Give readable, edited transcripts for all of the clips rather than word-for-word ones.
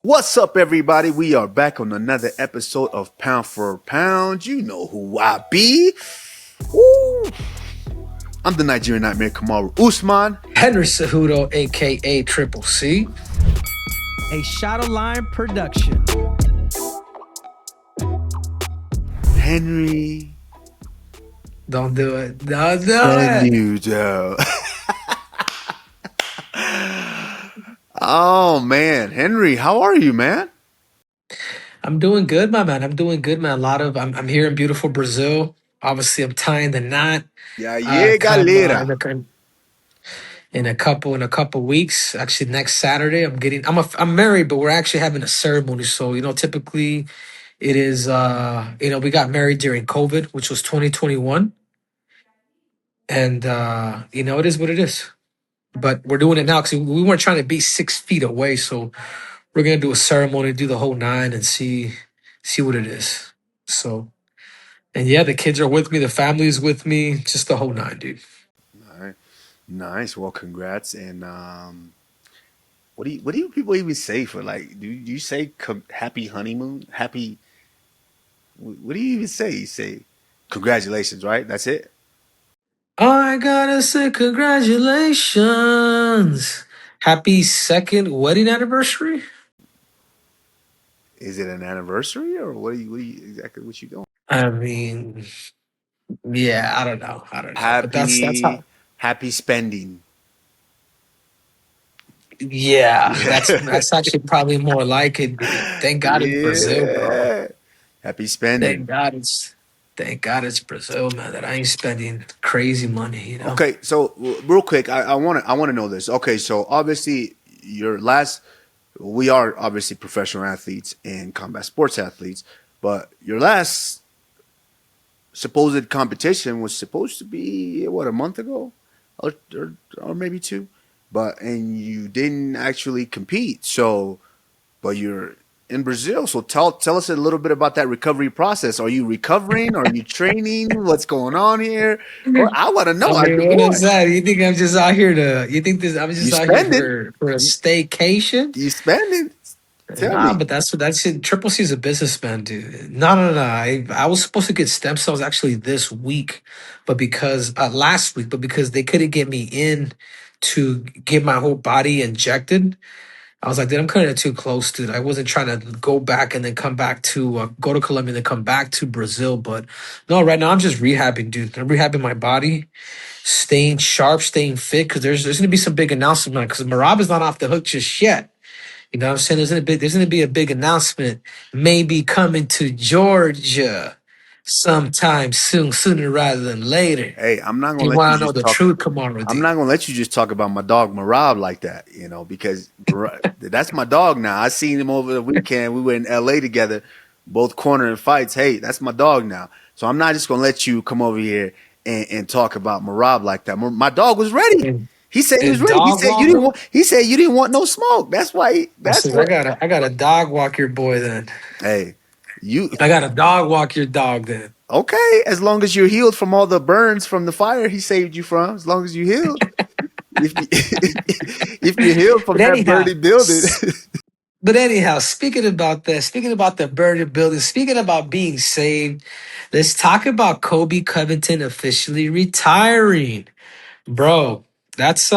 What's up, everybody? We are back on another episode of Pound4Pound. You know who I be. Woo! I'm the Nigerian Nightmare, Kamaru Usman. Henry Cejudo, a.k.a. Triple C. A Shot of Line production. Henry. Don't do it. Don't do And it. you do. Oh, man. Henry, how are you, man? I'm doing good, my man. I'm doing good, man. I'm here in beautiful Brazil. Obviously, I'm tying the knot. Yeah, Come galera. in a couple weeks. Actually, next Saturday, I'm married, but we're actually having a ceremony. So typically, it is we got married during COVID, which was 2021, and it is what it is. But we're doing it now because we weren't trying to be 6 feet away. So we're gonna do a ceremony, do the whole nine, and see what it is. So, and yeah, the kids are with me, the family is with me, just the whole nine, dude. All right. Nice. Well, congrats. And what do you people even say for, like, do you say happy honeymoon? Happy, what do you even say? You say congratulations, right? That's it? I gotta say congratulations, happy second wedding anniversary. Is it an anniversary, or what you doing? I mean, yeah, I don't know, but that's Happy how. happy spending. Yeah, that's Yeah. that's actually probably more like it, dude. Thank God it's Brazil, bro. Yeah. Happy spending. Thank God it's Thank God it's Brazil, man. That I ain't spending crazy money. Okay, so real quick, I wanna know this. Okay, so obviously your last we are obviously professional athletes and combat sports athletes, but your last supposed competition was supposed to be what, a month ago, or maybe two, and you didn't actually compete. So, but you're in Brazil. So tell us a little bit about that recovery process. Are you recovering? Are you training? What's going on here? Or I want to know. I As mean, your what boy, is that? You think I'm just out here to? You think this? I'm you just out here spending? for a You, staycation? you spending? Tell Nah, me. but that's it. Triple C is a businessman, dude. No. I was supposed to get stem cells actually this week, but because last week, but because they couldn't get me in to get my whole body injected, I was like, dude, I'm cutting it too close, dude. I wasn't trying to go back and then come back to go to Colombia and then come back to Brazil. But no, right now I'm just rehabbing, dude. I'm rehabbing my body, staying sharp, staying fit, because there's gonna be some big announcement, because Marab is not off the hook just yet. You know what I'm saying? There's gonna be a big announcement, maybe coming to Georgia sometime soon, sooner rather than later. Hey, I'm not gonna You let you wanna know just the talk. truth, Kamara I'm D? not gonna let you just talk about my dog Marab like that, because that's my dog now. I seen him over the weekend. We were in LA together, both cornering fights. Hey, that's my dog now. So I'm not just gonna let you come over here and talk about Marab like that. My dog was ready. And, He said he was and ready. He dog said you didn't walker. want. He said you didn't want no smoke. That's why. I That's said, what. I got a dog walk your boy then. Hey, you I got a dog walk your dog then. okay? As long as you're healed from all the burns from the fire he saved you from. As long as you healed. If you, if you heal from But that anyhow, burning building. speaking about that, speaking about the burning building, speaking about being saved, let's talk about Colby Covington officially retiring. Bro, that's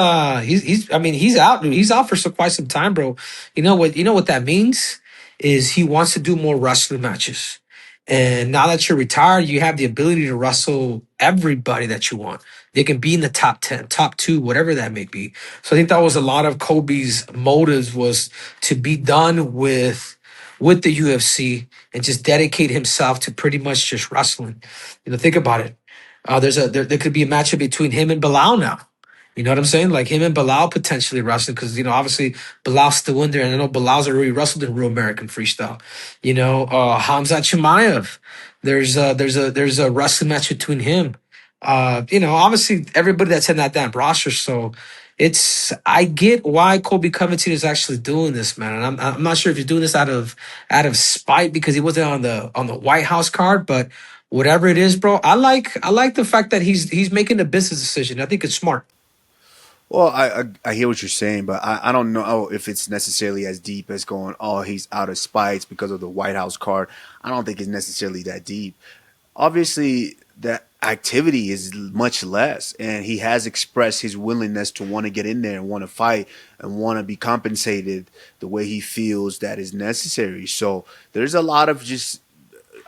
he's I mean he's out, dude. He's out for quite some time, bro. You know what that means is he wants to do more wrestling matches. And now that you're retired, you have the ability to wrestle everybody that you want. They can be in the top 10, top 2, whatever that may be. So I think that was a lot of Kobe's motives, was to be done with the UFC and just dedicate himself to pretty much just wrestling. Think about it. There could be a matchup between him and Bilal now. You know what I'm saying? Like him and Bilal potentially wrestling, because obviously Bilal's still in there, and I know Bilal's already wrestled in Real American Freestyle. Hamza Chimaev. There's a wrestling match between him. Obviously everybody that's in that damn roster. So I get why Colby Covington is actually doing this, man. And I'm not sure if he's doing this out of spite because he wasn't on the White House card, but whatever it is, bro, I like the fact that he's making a business decision. I think it's smart. Well, I hear what you're saying, but I don't know if it's necessarily as deep as going, oh, he's out of spite because of the White House card. I don't think it's necessarily that deep. Obviously, that activity is much less, and he has expressed his willingness to want to get in there and want to fight and want to be compensated the way he feels that is necessary. So there's a lot of just,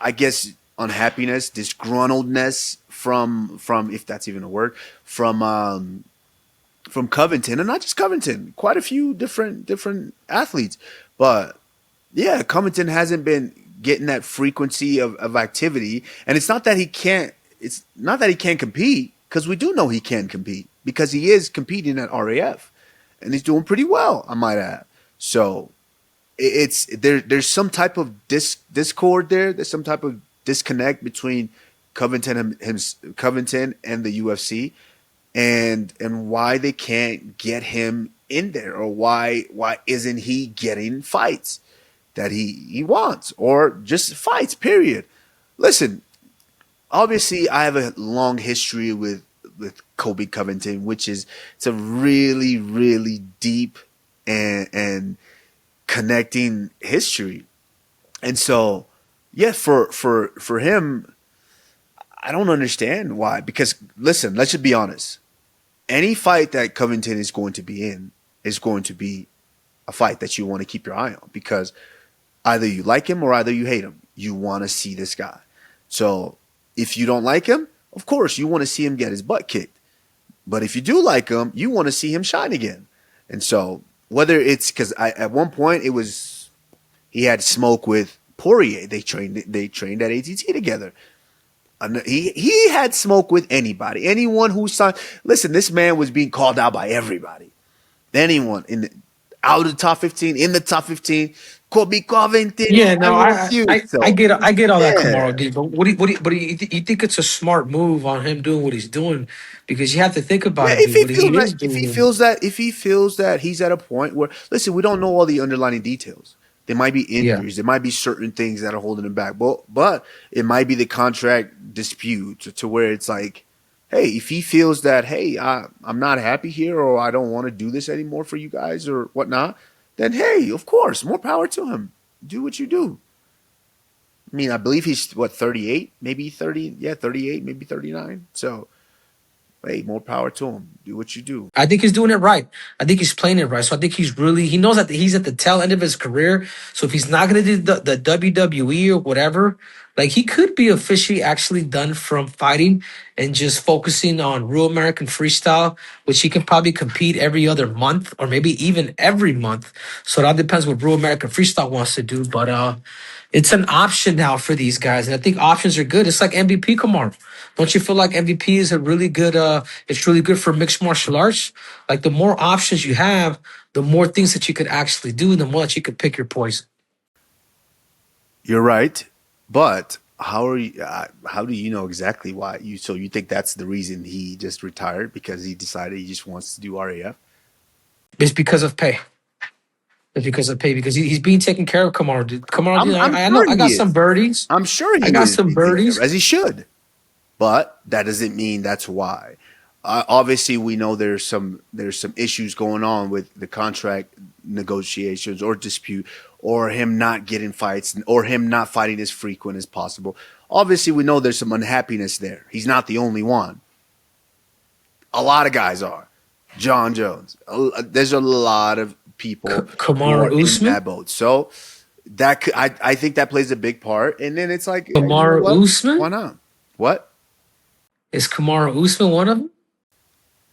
I guess, unhappiness, disgruntledness from if that's even a word, from Covington, and not just Covington, quite a few different athletes. But yeah, Covington hasn't been getting that frequency of activity, and it's not that he can't. It's not that he can't compete, because we do know he can compete because he is competing at RAF, and he's doing pretty well, I might add. So it's there. There's some type of discord there. There's some type of disconnect between Covington and the UFC, and why they can't get him in there, or why isn't he getting fights that he wants, or just fights, period. Listen, obviously I have a long history with Colby Covington, which is, it's a really, really deep and connecting history. And so yeah, for him, I don't understand why. Because listen, let's just be honest. Any fight that Covington is going to be in is going to be a fight that you want to keep your eye on, because either you like him or either you hate him. You want to see this guy. So if you don't like him, of course you want to see him get his butt kicked. But if you do like him, you want to see him shine again. And so whether it's because at one point it was, he had smoke with Poirier. They trained at ATT together. He had smoke with anybody, anyone who signed. Listen, this man was being called out by everybody, anyone out of the top 15, in the top 15. Colby Covington, Yeah, no, I refuse. So I get all that, yeah, Kamaru D. But you think it's a smart move on him doing what he's doing? Because you have to think yeah. about it, dude. What he is doing. If he feels that he's at a point where, listen, we don't know all the underlying details. There might be Yeah. injuries. There might be certain things that are holding him back. But it might be the contract dispute to where it's like, hey, if he feels that, hey, I'm not happy here, or I don't want to do this anymore for you guys or whatnot, then hey, of course, more power to him. Do what you do. I mean, I believe he's what, 38, maybe 30, yeah, 38, maybe 39. So hey, more power to him. Do what you do. I think he's doing it right. I think he's playing it right. So I think he knows that he's at the tail end of his career. So if he's not going to do the WWE or whatever, like, he could be officially actually done from fighting and just focusing on Real American Freestyle, which he can probably compete every other month or maybe even every month. So that depends what Real American Freestyle wants to do. But it's an option now for these guys. And I think options are good. It's like MVP, Kamar. Don't you feel like MVP is a really good it's really good for mixed martial arts? Like, the more options you have, the more things that you could actually do, the more that you could pick your poison. You're right, but how are you? How do you know exactly why you? So you think that's the reason he just retired, because he decided he just wants to do RAF? It's because of pay. It's because of pay, because he's being taken care of. Kamar, dude. Kamar, dude, I'm I know sure I he got some is. birdies. I'm sure I he got is some being taken care of, birdies. as he should. But that doesn't mean that's why. Obviously, we know there's some issues going on with the contract negotiations or dispute, or him not getting fights, or him not fighting as frequent as possible. Obviously, we know there's some unhappiness there. He's not the only one. A lot of guys are. John Jones. There's a lot of people who Kamar are in Usman. that boat. So I think that plays a big part. And then it's like, yeah, you know Kamar what? Why Usman. not? What Is Kamar Usman one of them?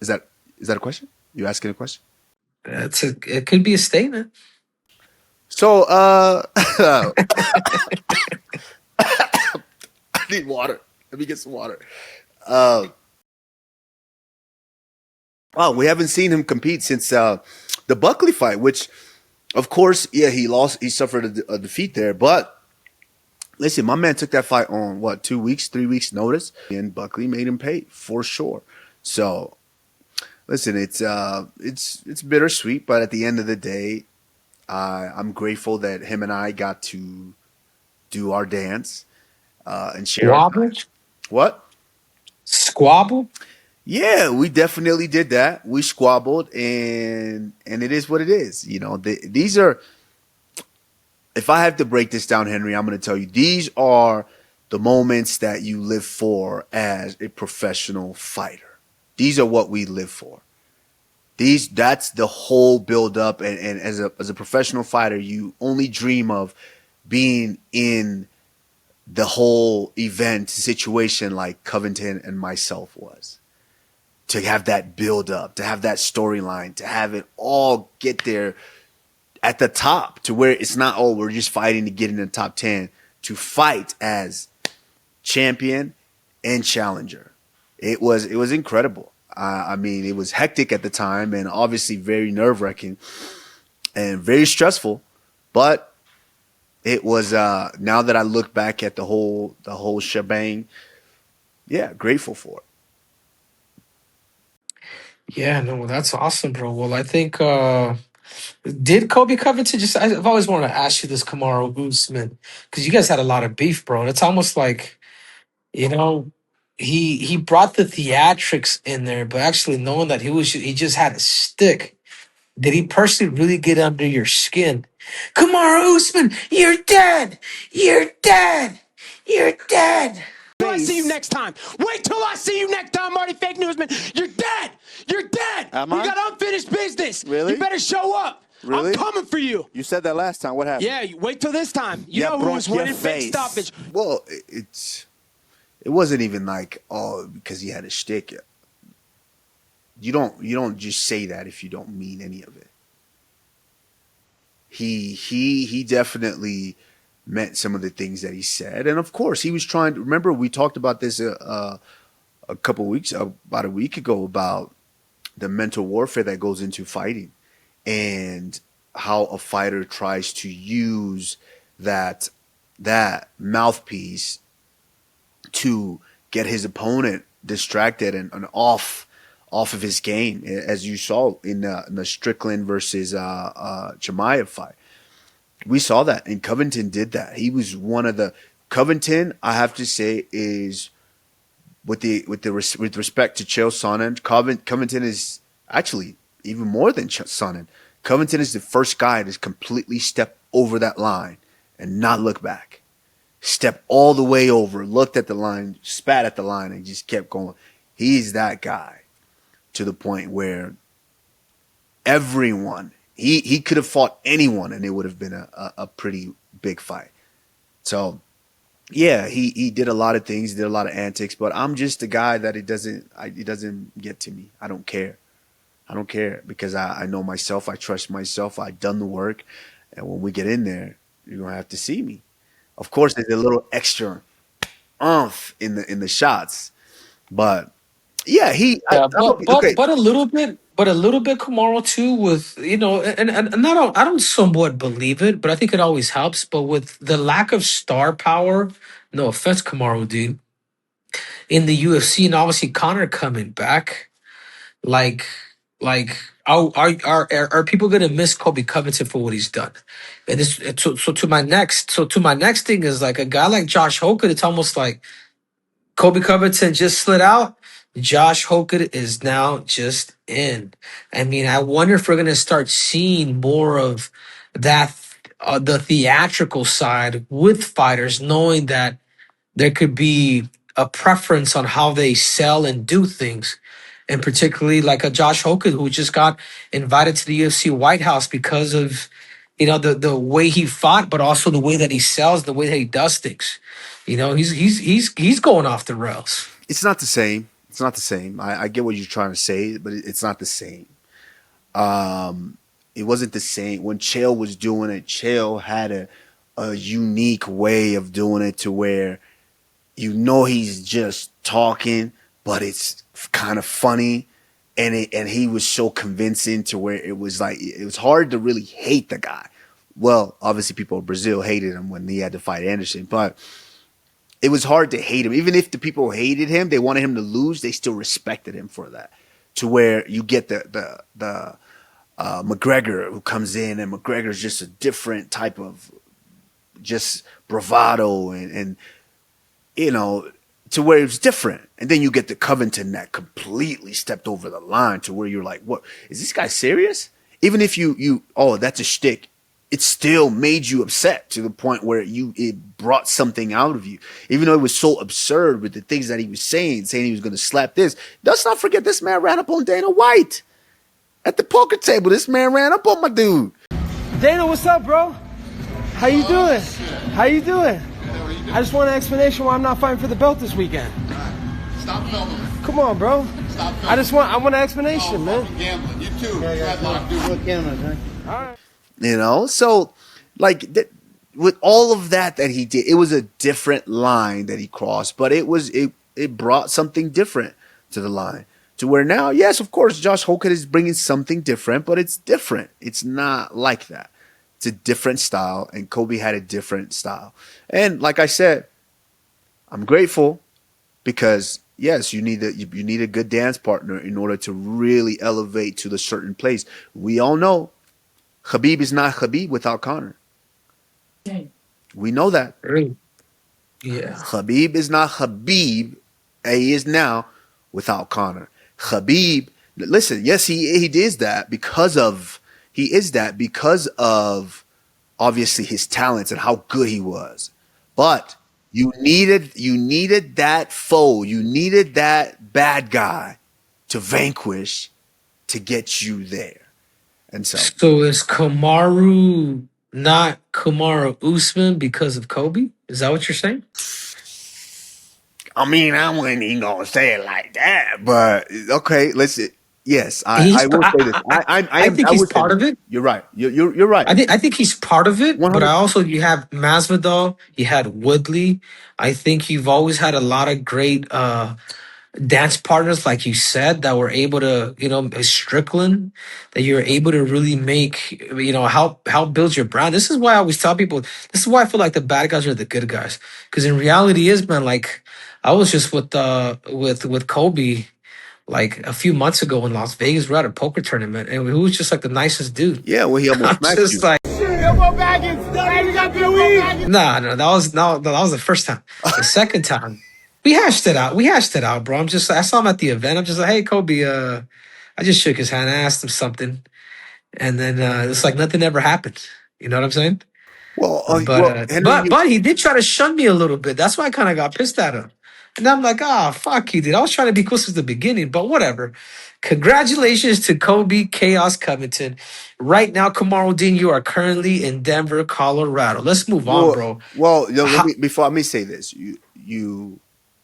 is that? Is that a question? You asking a question? It could be a statement. So I need water. Let me get some water. Uh, wow, we haven't seen him compete since the Buckley fight, which, of course, yeah, he lost. He suffered a defeat there, but listen, my man took that fight on what, 2 weeks, 3 weeks notice, and Buckley made him pay for sure. So listen, it's bittersweet, but at the end of the day, I'm grateful that him and I got to do our dance and share our Squabble. time. What? Squabble. Yeah, we definitely did that. We squabbled, and it is what it is. These are. If I have to break this down, Henry, I'm going to tell you these are the moments that you live for as a professional fighter. These are what we live for. That's the whole build up, and as a professional fighter, you only dream of being in the whole event situation like Covington and myself was. To have that build up, to have that storyline, to have it all get there at the top, to where it's not, oh, we're just fighting to get in the top 10, to fight as champion and challenger. It was incredible. I mean, it was hectic at the time and obviously very nerve-wracking and very stressful, but it was now that I look back at the whole shebang, yeah, grateful for it. Yeah, no, that's awesome, bro. Well, I think did Colby Covington just? I've always wanted to ask you this, Kamaru Usman, because you guys had a lot of beef, bro. And it's almost like you know he brought the theatrics in there, but actually knowing that he just had a stick. Did he personally really get under your skin? Kamaru Usman, you're dead. You're dead. You're dead. Till I see you next time. Wait till I see you next time, Marty Fake Newsman. You're dead. You're dead. Am We I? got unfinished business. Really? You better show up. Really? I'm coming for you. You said that last time. What happened? Yeah, wait till this time. You Yeah, know who was bronch your winning big face. stoppage. Well, it wasn't even like, oh, because he had a shtick. You don't just say that if you don't mean any of it. He definitely meant some of the things that he said, and of course he was trying to remember. We talked about this a couple weeks, about a week ago, about the mental warfare that goes into fighting and how a fighter tries to use that mouthpiece to get his opponent distracted and off of his game, as you saw in the Strickland versus Chimaev fight. We saw that, and Covington did that. He was one of the Covington. I have to say, is with respect to Chael Sonnen, Covington is actually even more than Sonnen. Covington is the first guy to completely step over that line and not look back. Step all the way over, looked at the line, spat at the line, and just kept going. He's that guy to the point where everyone, he could have fought anyone and it would have been a pretty big fight. So, yeah, he did a lot of things, did a lot of antics, but I'm just a guy that it doesn't get to me. I don't care. I don't care because I know myself. I trust myself. I've done the work. And when we get in there, you're going to have to see me. Of course, there's a little extra oomph in the shots. But, yeah, Yeah, but a little bit, Kamaru too. With and I don't somewhat believe it, but I think it always helps. But with the lack of star power, no offense, Kamaru, dude, in the UFC, and obviously Conor coming back, like like are people gonna miss Colby Covington for what he's done? And this so to my next thing is like a guy like Josh Hogan. It's almost like Colby Covington just slid out. Josh Hogan is now just in. I mean, I wonder if we're going to start seeing more of that, the theatrical side with fighters, knowing that there could be a preference on how they sell and do things. And particularly like a Josh Hogan who just got invited to the UFC White House because of, the way he fought, but also the way that he sells, the way that he does things. He's going off the rails. it's not the same. It's not the same. I get what you're trying to say, but it's not the same. It wasn't the same. When Chael was doing it, Chael had a unique way of doing it to where he's just talking, but it's kind of funny. And he was so convincing to where it was like, it was hard to really hate the guy. Well, obviously people in Brazil hated him when he had to fight Anderson, but it was hard to hate him. Even if the people hated him, they wanted him to lose, they still respected him for that. To where you get the McGregor who comes in, and McGregor's just a different type of just bravado and to where it was different. And then you get the Covington that completely stepped over the line to where you're like, what, is this guy serious? Even if oh, that's a shtick, it still made you upset to the point where it brought something out of you. Even though it was so absurd with the things that he was saying he was going to slap this. Let's not forget this man ran up on Dana White at the poker table. This man ran up on my dude. Dana, what's up, bro? How you doing? How you doing? I just want an explanation why I'm not fighting for the belt this weekend. Stop filming. Come on, bro. Stop filming. I want an explanation, man. Gambling. You too. Dreadlock, dude. All right. You know, so like with all of that he did, it was a different line that he crossed, but it brought something different to the line. To where now, yes, of course, Josh Holkett is bringing something different, but it's different. It's not like that. It's a different style, and Colby had a different style. And like I said, I'm grateful because, yes, you need a good dance partner in order to really elevate to the certain place. We all know Khabib is not Khabib without Conor. We know that. Yeah. Khabib is not Khabib, he is now, without Conor. Khabib, listen, yes, he is that because of obviously his talents and how good he was. But you needed that foe, you needed that bad guy to vanquish to get you there. And so is Kamaru not Kamaru Usman because of Colby? Is that what you're saying? I mean, I wasn't even gonna say it like that, but okay, listen. Yes, I will say this. I think he's part of it. You're right. You're right. I think he's part of it, 100%. but you have Masvidal, you had Woodley. I think you've always had a lot of great dance partners, like you said, that were able to, Strickland, that you're able to really make, help build your brand. This is why I always tell people, this is why I feel like the bad guys are the good guys. Because in reality man, like I was just with Colby like a few months ago in Las Vegas. We're at a poker tournament, and he was just like the nicest dude. Yeah, well, he almost smacked you. Like, no, that was the first time. The second time, we hashed it out, bro. I saw him at the event. I'm just like, hey, Colby, I just shook his hand, I asked him something, and then it's like nothing ever happened. You know what I'm saying? Well, but he did try to shun me a little bit. That's why I kind of got pissed at him. And I'm like, fuck, he did. I was trying to be cool since the beginning, but whatever. Congratulations to Colby Chaos Covington. Right now, Kamaru Dean, you are currently in Denver, Colorado. Let's move on, bro. Well, let me say this.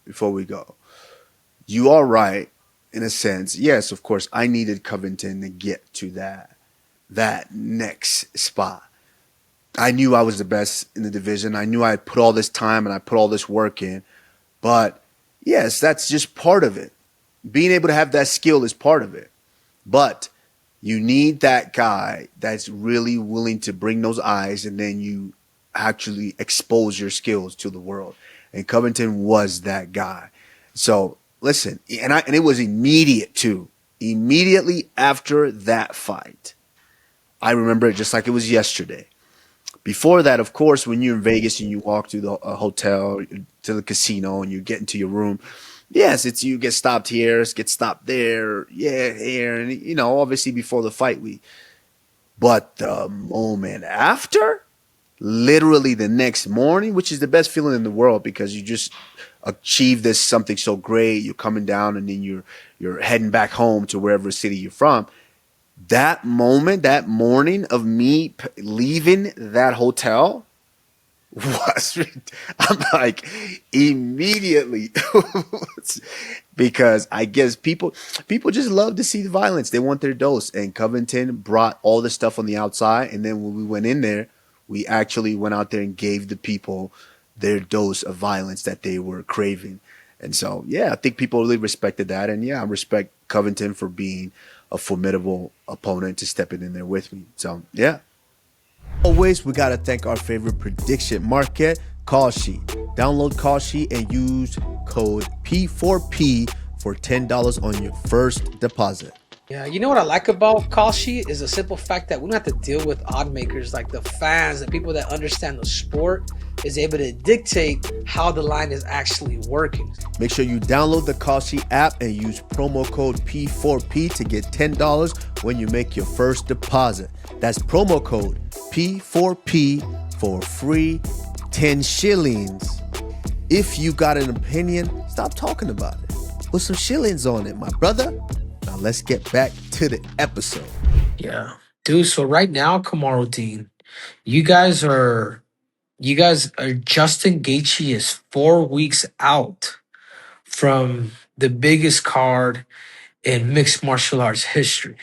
Before we go, you are right in a sense. Yes, of course, I needed Covington to get to that next spot. I knew I was the best in the division. I knew I put all this time and I put all this work in. But yes, that's just part of it. Being able to have that skill is part of it. But you need that guy that's really willing to bring those eyes, and then you actually expose your skills to the world. And Covington was that guy. So listen, and it was immediate too. Immediately after that fight, I remember it just like it was yesterday. Before that, of course, when you're in Vegas and you walk through the hotel to the casino and you get into your room, yes, it's you get stopped here, get stopped there, here, and obviously before the fight but the moment after, literally the next morning, which is the best feeling in the world because you just achieved this something so great, you're coming down and then you're heading back home to wherever city you're from. That moment, that morning of me leaving that hotel was, I'm like, immediately, because I guess people just love to see the violence. They want their dose. And Covington brought all the stuff on the outside. And then when we went in there, we actually went out there and gave the people their dose of violence that they were craving. And so, yeah, I think people really respected that. And yeah, I respect Covington for being a formidable opponent to step in there with me. So, yeah. Always, we got to thank our favorite prediction market, Call Sheet. Download Call Sheet and use code P4P for $10 on your first deposit. Yeah, you know what I like about Kalshi is the simple fact that we don't have to deal with odd makers like the fans, the people that understand the sport is able to dictate how the line is actually working. Make sure you download the Kalshi app and use promo code P4P to get $10 when you make your first deposit. That's promo code P4P for free 10 shillings. If you got an opinion, stop talking about it. Put some shillings on it, my brother. Now let's get back to the episode. Yeah. Dude, so right now, Kamaru Dean, you guys are Justin Gaethje is 4 weeks out from the biggest card in mixed martial arts history.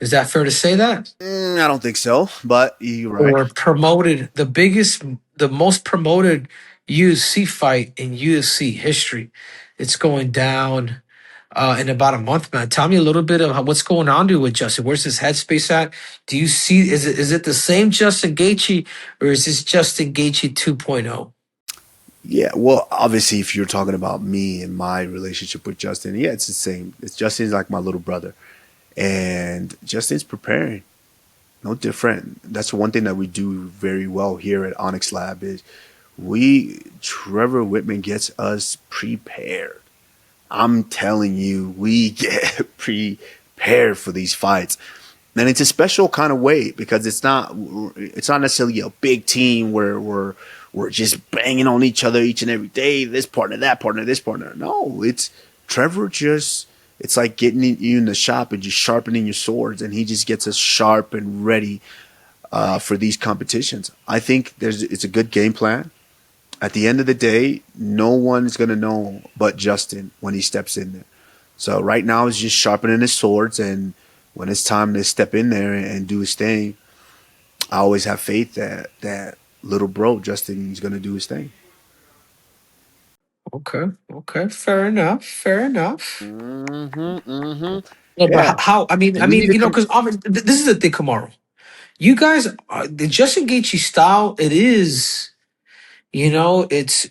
Is that fair to say that? I don't think so, but you're right. Or promoted the most promoted UFC fight in UFC history. It's going down in about a month, man. Tell me a little bit of what's going on with Justin. Where's his headspace at? Do you see is it the same Justin Gaethje or is this Justin Gaethje 2.0? Yeah, well, obviously, if you're talking about me and my relationship with Justin, yeah, it's the same. Justin's like my little brother, and Justin's preparing. No different. That's one thing that we do very well here at Onyx Lab is Trevor Whitman gets us prepared. I'm telling you, we get prepared for these fights. And it's a special kind of way because it's not necessarily a big team where we're just banging on each other each and every day. This partner, that partner, this partner. No, it's Trevor it's like getting you in the shop and just sharpening your swords, and he just gets us sharp and ready for these competitions. I think it's a good game plan. At the end of the day, no one's going to know but Justin when he steps in there. So right now he's just sharpening his swords, and when it's time to step in there and do his thing, I always have faith that little bro Justin is going to do his thing. Okay, fair enough. Yeah, Yeah. but how? I mean, And we need to because this is the thing, Kamaru. You guys, the Justin Gaethje style. It is, it's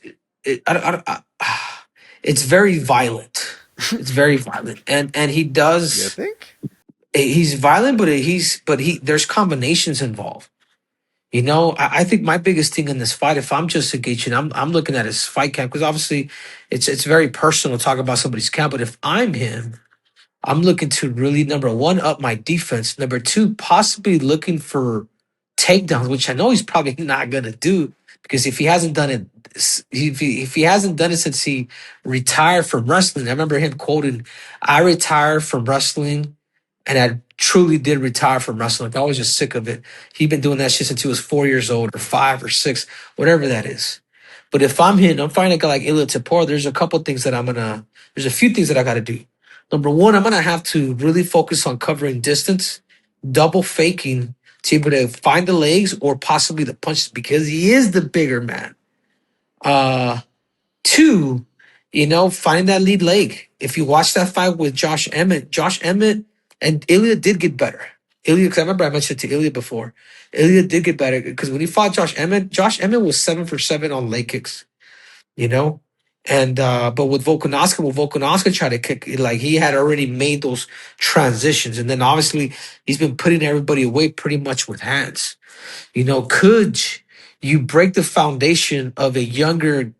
very violent. It's very violent, and he You does. think? He's violent, but there's combinations involved. I think my biggest thing in this fight, if I'm Justin Gaethje, and I'm looking at his fight camp because obviously it's very personal to talk about somebody's camp. But if I'm him, I'm looking to really, number one, up my defense. Number two, possibly looking for takedowns, which I know he's probably not gonna do because if he hasn't done it, if he hasn't done it since he retired from wrestling, I remember him quoting, "I retired from wrestling, and I truly did retire from wrestling. Like, I was just sick of it." He'd been doing that shit since he was 4 years old or 5 or 6, whatever that is. But if I'm him, I'm fighting a guy like Ilia Topuria. There's a few things that I got to do. Number one, I'm gonna have to really focus on covering distance, double faking to be able to find the legs or possibly the punches because he is the bigger man. Two, find that lead leg. If you watch that fight with Josh Emmett and Ilya did get better. Ilya, because I remember I mentioned it to Ilya before. Ilya did get better because when he fought Josh Emmett was 7 for 7 on leg kicks. You know, and but with Volkanovski tried to kick, like he had already made those transitions, and then obviously he's been putting everybody away pretty much with hands. Could you break the foundation of a younger,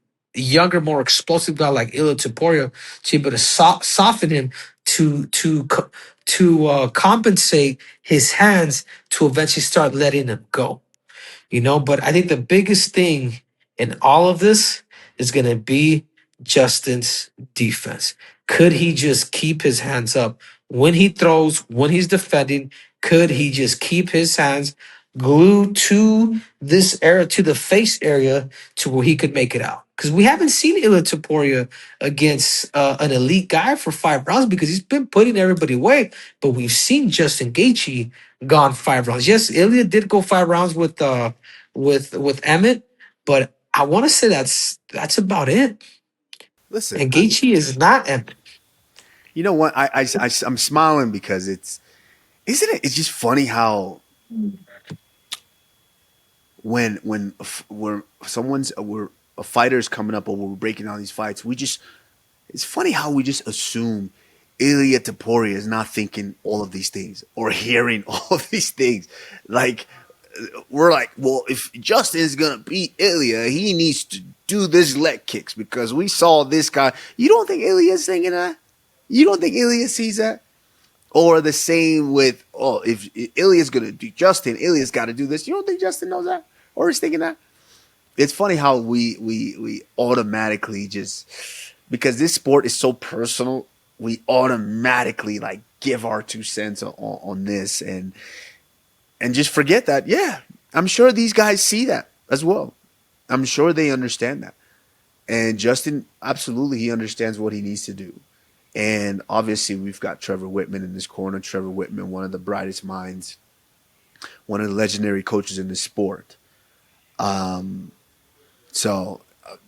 more explosive guy like Ilia Topuria to be able to soften him to compensate his hands to eventually start letting him go? But I think the biggest thing in all of this is going to be Justin's defense. Could he just keep his hands up when he throws, when he's defending? Could he just keep his hands glued to this area, to the face area, to where he could make it out? Because we haven't seen Ilia Topuria against an elite guy for 5 rounds because he's been putting everybody away. But we've seen Justin Gaethje gone 5 rounds. Yes, Ilya did go 5 rounds with Emmett, but I want to say that's about it. Listen, And Gaethje is not Emmett. you know what? I'm smiling because isn't it? It's just funny how when we're a fighter's coming up or we're breaking down these fights, it's funny how we just assume Ilia Topuria is not thinking all of these things or hearing all of these things. Like, we're like, well, if Justin is gonna beat Ilia, he needs to do this leg kicks because we saw this guy. You don't think Ilia's thinking that? You don't think Ilia sees that? Or the same with, oh, if Ilia's gonna do Justin, Ilia's got to do this. You don't think Justin knows that, or is thinking that? It's funny how we automatically just, because this sport is so personal, we automatically like give our 2 cents on this and just forget that. Yeah, I'm sure these guys see that as well. I'm sure they understand that. And Justin, absolutely, he understands what he needs to do. And obviously, we've got Trevor Whitman in this corner. Trevor Whitman, one of the brightest minds, one of the legendary coaches in the sport. So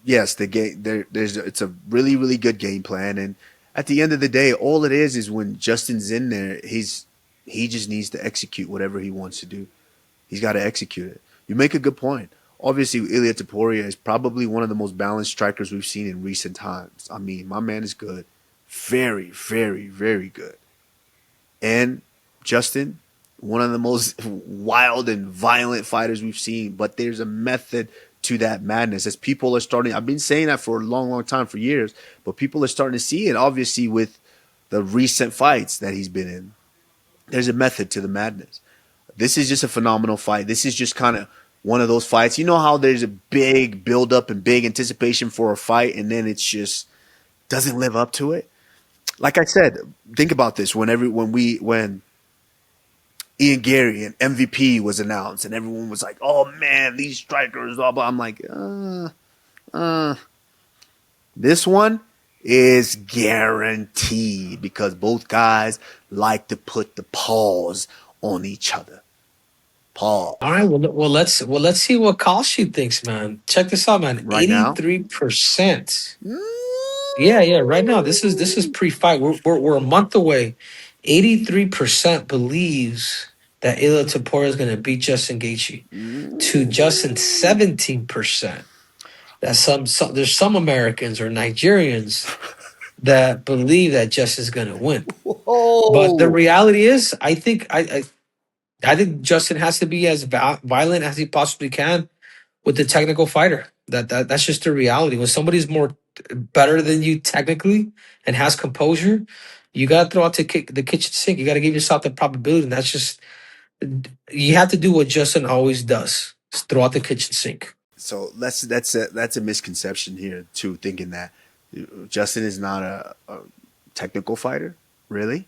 yes, the game it's a really, really good game plan. And at the end of the day, all it is when Justin's in there, he just needs to execute whatever he wants to do. He's got to execute it. You make a good point. Obviously, Ilia Topuria is probably one of the most balanced strikers we've seen in recent times. I mean, my man is good. Very, very, very good. And Justin, one of the most wild and violent fighters we've seen. But there's a method to that madness. As people are starting, I've been saying that for a long, long time, for years, but people are starting to see it, obviously, with the recent fights that he's been in. There's a method to the madness. This is just a phenomenal fight. This is just kind of one of those fights. You know how there's a big build-up and big anticipation for a fight, and then it's just doesn't live up to it? Like I said, think about this. When Ian Gary and MVP was announced, and everyone was like, "Oh man, these strikers!" Blah blah. I'm like, this one is guaranteed because both guys like to put the paws on each other. Pause. All right, well let's see what call sheet thinks, man. Check this out, man. Right now? 83%. Yeah. Right now, this is pre-fight. We're a month away. 83% believes that Ilia Topuria is going to beat Justin Gaethje. To Justin, 17%. That there's some Americans or Nigerians that believe that Justin's going to win. Whoa. But the reality is, I think Justin has to be as violent as he possibly can with the technical fighter. That's just the reality. When somebody's more better than you technically and has composure, you got to throw out the kitchen sink. You got to give yourself the probability. And that's just, you have to do what Justin always does: just throw out the kitchen sink. So that's a misconception here too, thinking that Justin is not a technical fighter. Really?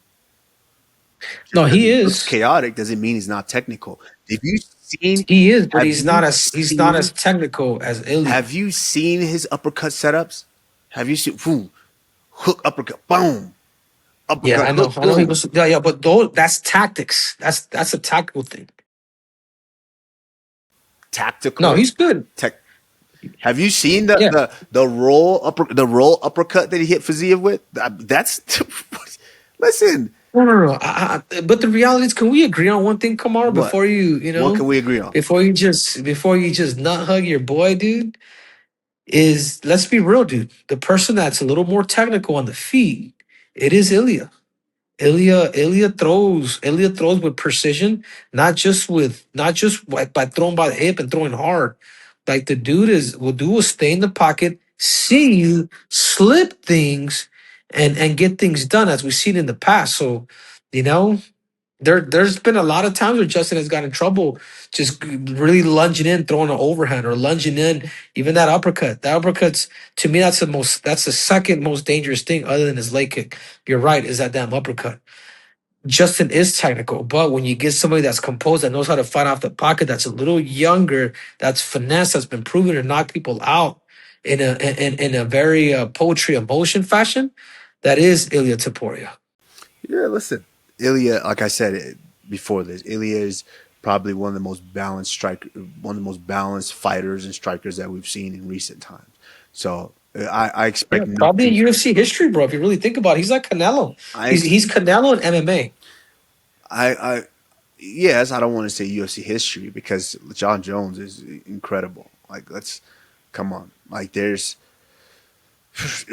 No, he Looks is. chaotic doesn't mean he's not technical. Have you seen? He is, but have he's you not seen- as technical as Ilia. Have you seen his uppercut setups? Have you seen hook uppercut, boom, uppercut? Yeah, I know. Hook, I know he boom. was. Yeah, but that's tactics. That's a tactical thing. Tactical. No, he's good. Have you seen the roll uppercut that he hit Fiziev with? That's listen. No. But the reality is, can we agree on one thing, Kamar? What? Before you know, What can we agree on? before you just nut hug your boy, dude, is, let's be real, dude. The person that's a little more technical on the feet, it is Ilia. Ilia throws with precision, not just like by throwing by the hip and throwing hard. Like, the dude will stay in the pocket, see you, slip things, and get things done, as we've seen in the past. So, you know, there's been a lot of times where Justin has got in trouble just really lunging in, throwing an overhand, or lunging in, even that uppercut. That uppercut's, to me, that's the second most dangerous thing other than his leg kick. You're right, is that damn uppercut. Justin is technical, but when you get somebody that's composed, that knows how to fight off the pocket, that's a little younger, that's finesse, that's been proven to knock people out in a very poetry of motion fashion, that is Ilia Topuria. Yeah, listen, Ilia. Like I said before this, Ilia is probably one of the most balanced fighters and strikers that we've seen in recent times. So I expect Probably in UFC history, bro. If you really think about it, he's like Canelo. He's Canelo in MMA. Yes, I don't want to say UFC history because John Jones is incredible. Like, come on. Like, there's He's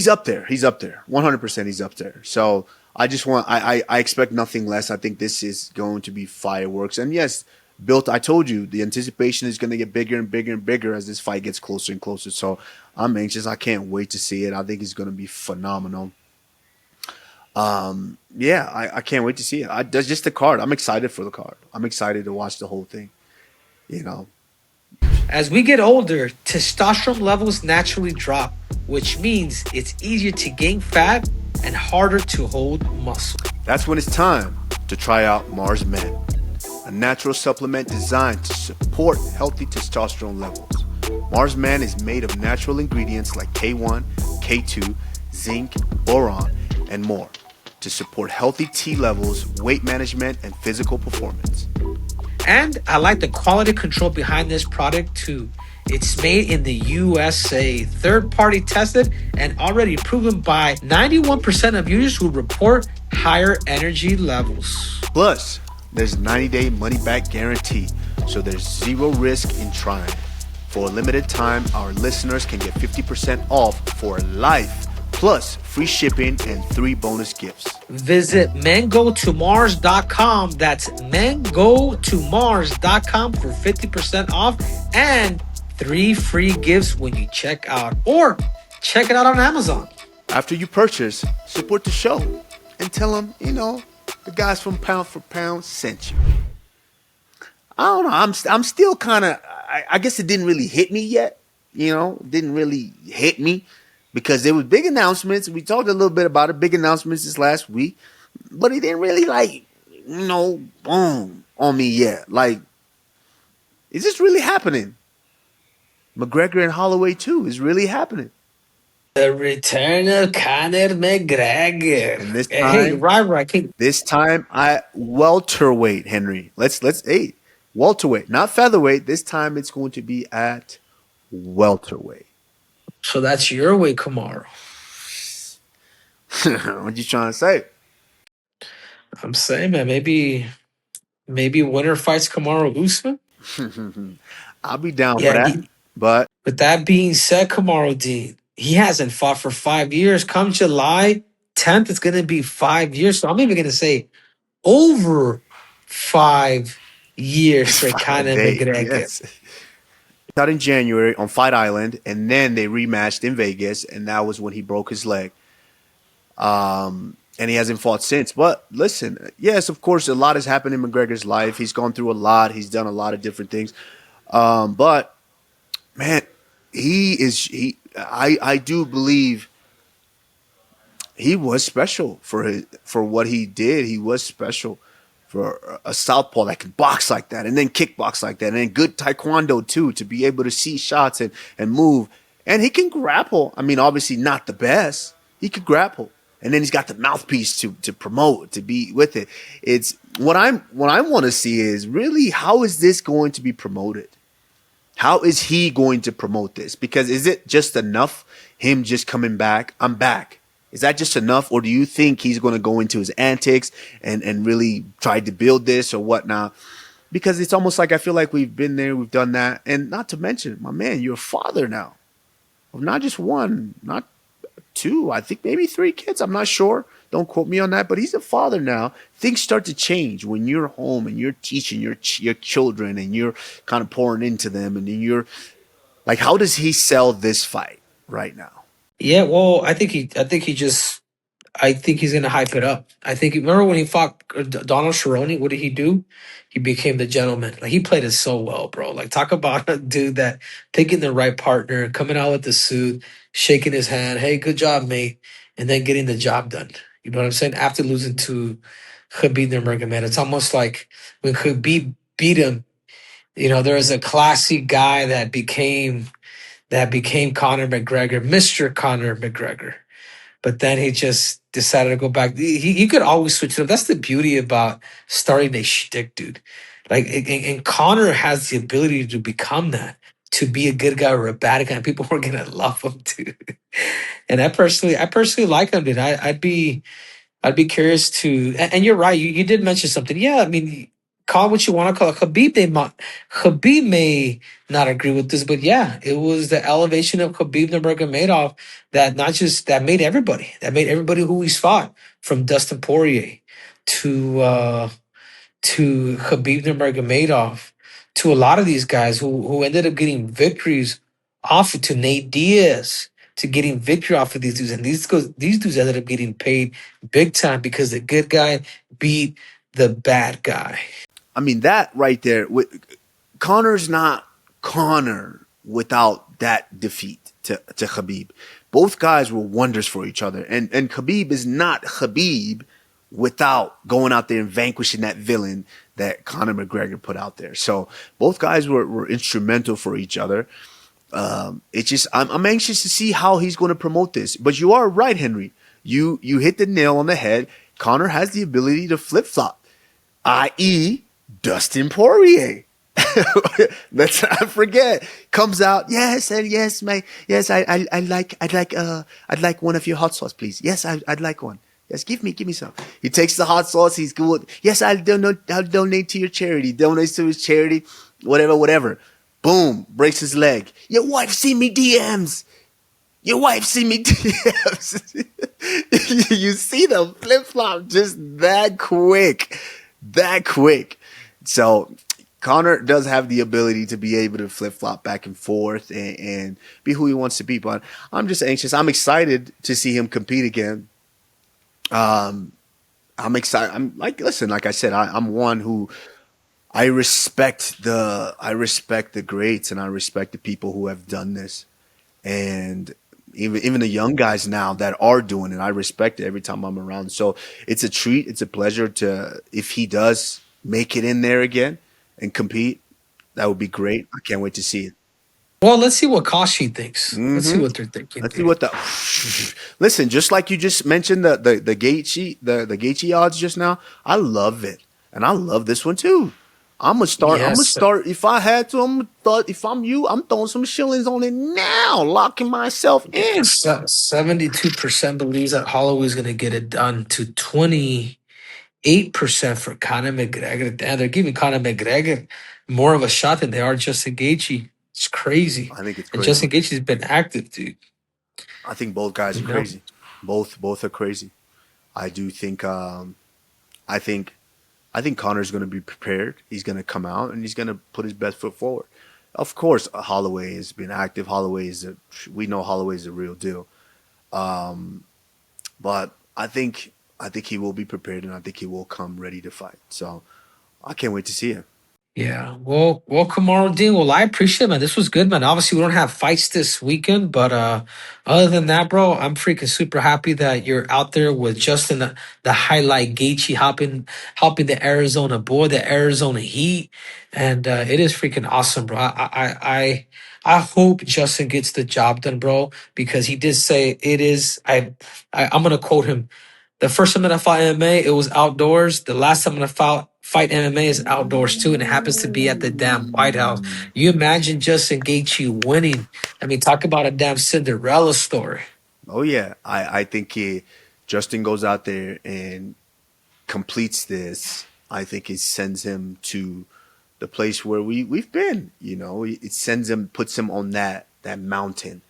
up there. He's up there. 100%. He's up there. So I expect nothing less. I think this is going to be fireworks. And yes, built. I told you the anticipation is going to get bigger and bigger and bigger as this fight gets closer and closer. So I'm anxious. I can't wait to see it. I think it's going to be phenomenal. Yeah, I can't wait to see it. That's just the card. I'm excited for the card. I'm excited to watch the whole thing. You know. As we get older, testosterone levels naturally drop, which means it's easier to gain fat and harder to hold muscle. That's when it's time to try out Mars Men, a natural supplement designed to support healthy testosterone levels. Mars Man is made of natural ingredients like K1, K2, zinc, boron, and more to support healthy T levels, weight management, and physical performance. And I like the quality control behind this product too. It's made in the USA, third-party tested, and already proven by 91% of users who report higher energy levels. Plus, there's a 90-day money-back guarantee, so there's zero risk in trying. For a limited time, our listeners can get 50% off for life, plus free shipping and 3 bonus gifts. Visit mangotomars.com. That's mangotomars.com for 50% off and 3 free gifts when you check out, or check it out on Amazon. After you purchase, support the show and tell them, the guys from Pound4Pound sent you. I don't know. I'm still kind of, I guess it didn't really hit me yet. Didn't really hit me because there was big announcements. We talked a little bit about it, big announcements this last week, but it didn't really boom on me yet. Like, is this really happening? McGregor and Holloway too is really happening. The return of Conor McGregor. And this Hey, time, rivalry, I can't. this time I welterweight, Henry. Let's welterweight, not featherweight. This time it's going to be at welterweight. So that's your way, Kamaru. What you trying to say? I'm saying, man, maybe winner fights Kamaru Usman. I'll be down for Yeah. that. But With that being said, Kamaru Dean, he hasn't fought for 5 years. Come July 10th, it's going to be 5 years. So I'm even going to say over 5 years for Conor McGregor. yes. Out in January on Fight Island, and then they rematched in Vegas, and that was when he broke his leg. And he hasn't fought since. But listen, yes, of course, a lot has happened in McGregor's life. He's gone through a lot. He's done a lot of different things. But man, I do believe he was special for what he did. He was special for a southpaw that can box like that and then kickbox like that, and then good taekwondo too, to be able to see shots and move. And he can grapple. I mean, obviously not the best. He could grapple. And then he's got the mouthpiece to promote, to be with it. It's what I want to see is really, how is this going to be promoted? How is he going to promote this? Because is it just enough him just coming back? I'm back. Is that just enough? Or do you think he's going to go into his antics and really try to build this or whatnot? Because it's almost like I feel like we've been there, we've done that. And not to mention, my man, you're a father now. Of not just one, not 2, I think maybe 3 kids. I'm not sure. Don't quote me on that. But he's a father now. Things start to change when you're home and you're teaching your children and you're kind of pouring into them. And then you're like, how does he sell this fight right now? Yeah, well, I think he's going to hype it up. Remember when he fought Donald Cerrone, what did he do? He became the gentleman. Like, he played it so well, bro. Like, talk about a dude that picking the right partner, coming out with the suit, shaking his hand. Hey, good job, mate. And then getting the job done. You know what I'm saying? After losing to Khabib Nurmagomedov, it's almost like when Khabib beat him, there was a classy guy that became Conor McGregor, Mr. Conor McGregor. But then he just decided to go back. He could always switch it up. That's the beauty about starting a shtick, dude. Like, and Conor has the ability to become that, to be a good guy or a bad guy, and people are gonna love him too. And I personally like him, dude. I'd be curious to. And you're right. You did mention something. Yeah, I mean, call it what you want to call it. Khabib may not agree with this, but yeah, it was the elevation of Khabib Nurmagomedov that made everybody who he's fought, from Dustin Poirier to Khabib Nurmagomedov, to a lot of these guys who ended up getting victories off of, to Nate Diaz, to getting victory off of these dudes. And these dudes ended up getting paid big time because the good guy beat the bad guy. I mean, that right there, Conor's not Conor without that defeat to Khabib. Both guys were wonders for each other. And Khabib is not Khabib without going out there and vanquishing that villain that Conor McGregor put out there. So both guys were instrumental for each other. It's just, I'm anxious to see how he's going to promote this. But you are right, Henry. You hit the nail on the head. Conor has the ability to flip-flop, i.e. Dustin Poirier. Let's not forget. Comes out, yes, and yes, yes, I'd like one of your hot sauce, please. Yes, I'd like one. Yes, give me some. He takes the hot sauce. He's good. Yes, I'll donate to your charity. Donates to his charity. Whatever. Boom, breaks his leg. Your wife seen me DMs. You see them flip flop just that quick. So Conor does have the ability to be able to flip flop back and forth and be who he wants to be. But I'm just anxious. I'm excited to see him compete again. I'm excited. Listen, like I said, I'm one who I respect the greats, and I respect the people who have done this, and even the young guys now that are doing it. I respect it every time I'm around. So it's a treat. It's a pleasure if he does make it in there again and compete. That would be great. I can't wait to see it. Well, let's see what Kashi thinks. Let's see what they're thinking. Let's see what listen. Just like you just mentioned the Gaethje odds just now. I love it, and I love this one too. I'm gonna start. If I had to, if I'm you, I'm throwing some shillings on it now, locking myself in. 72% believes that Holloway is gonna get it done, to 28% for Conor McGregor. Damn, they're giving Conor McGregor more of a shot than they are Justin Gaethje. It's crazy. I think it's crazy. And Justin Gaethje's been active, dude. I think both guys are crazy. Both are crazy. I do think. I think Conor's going to be prepared. He's going to come out and he's going to put his best foot forward. Of course, Holloway has been active. We know Holloway is a real deal. But I think he will be prepared, and I think he will come ready to fight. So I can't wait to see him. Yeah. Well, Kamaru Dean, well, I appreciate it, man. This was good, man. Obviously, we don't have fights this weekend, but other than that, bro, I'm freaking super happy that you're out there with Justin, the highlight Gaethje helping the Arizona boy, the Arizona Heat. And it is freaking awesome, bro. I hope Justin gets the job done, bro, because he did say it is. I'm gonna quote him. The first time that I fought MMA, it was outdoors. The last time that I fight MMA is outdoors too, and it happens to be at the damn White House. You imagine Justin Gaethje winning? I mean, talk about a damn Cinderella story. Oh yeah, I think Justin goes out there and completes this. I think it sends him to the place where we've been. You know, it sends him, puts him on that mountain.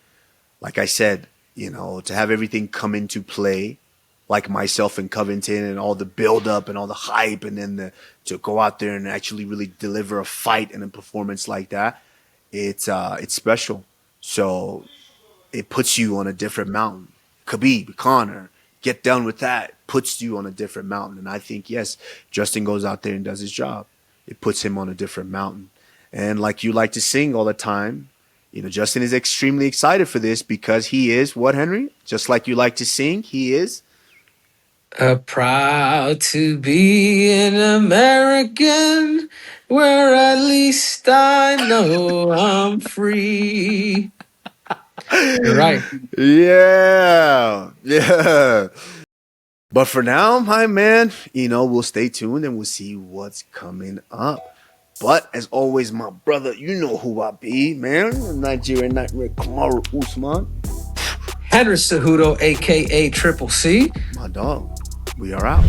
Like I said, you know, to have everything come into play, like myself and Covington, and all the build up and all the hype, and then to go out there and actually really deliver a fight and a performance like that, it's special. So it puts you on a different mountain. Khabib, Conor, get done with that, puts you on a different mountain. And I think, yes, Justin goes out there and does his job. It puts him on a different mountain. And like you like to sing all the time, you know, Justin is extremely excited for this because he is what, Henry? Just like you like to sing, he is proud to be an American, where at least I know I'm free. You're right. Yeah. But for now, my man, you know, we'll stay tuned and we'll see what's coming up. But as always, my brother, you know who I be, man. Nigerian Nightmare, Kamaru Usman. Henry Cejudo, a.k.a. Triple C. My dog. We are out.